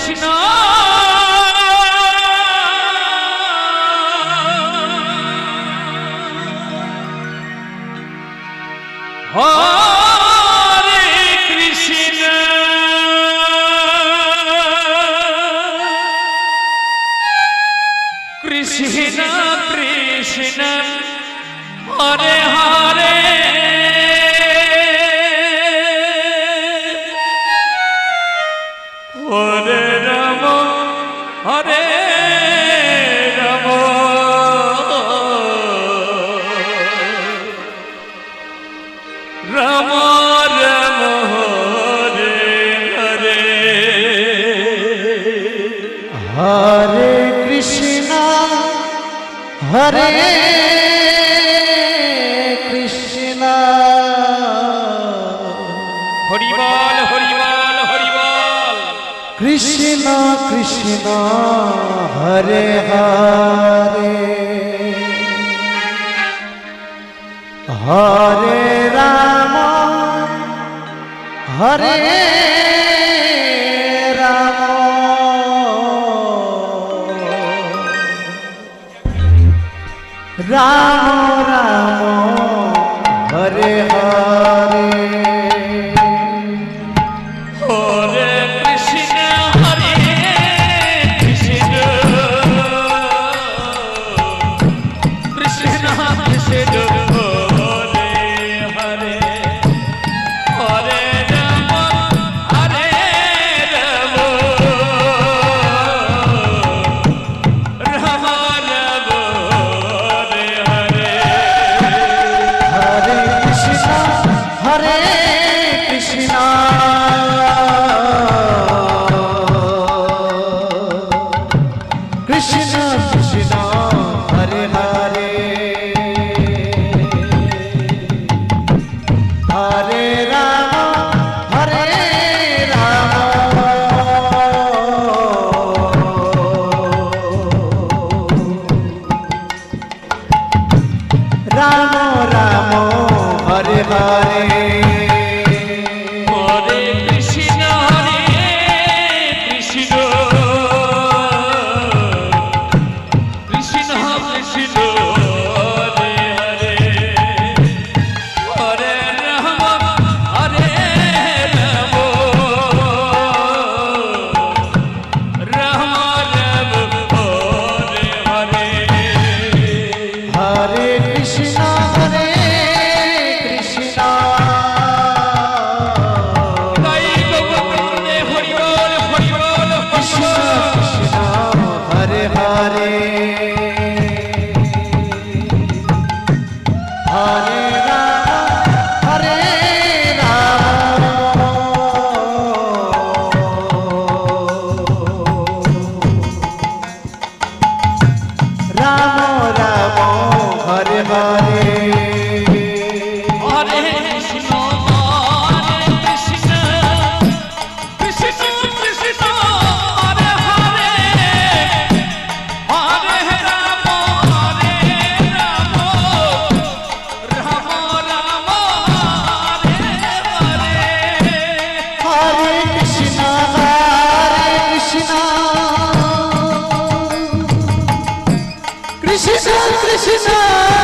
Krishna Hare Krishna Krishna Krishna Hare Hare Hare Rama Hare Rama Rama Rama Hare Hare Hare Krishna Hare Krishna Hari Bol Hari Bol Hari Bol Krishna Krishna Hare Hare Hare Rama Hare Rama Rama Rama Hare Hare Hare Krishna Hare Krishna Krishna Krishna Hare Hare Hare Rama Hare Rama Rama Rama Hare Hare Hare Krishna Hare Krishna Krishna Krishna Hare Hare Hare Rama Hare Rama Rama Rama Hare Hare Hare Krishna Hare Krishna Krishna Krishna Hare Hare Hare Rama Hare Rama Rama Rama Hare Hare Hare Krishna Hare Krishna Jai Govinda Hari Bol Hari Bol Krishna Krishna Hare Hare Hare Rama Hare Rama Rama Hare Hare Hare Krishna Krishna Krishna Hare Hare Hare Rama Hare Rama Rama Rama Hare Hare Hare Krishna Krishna Krishna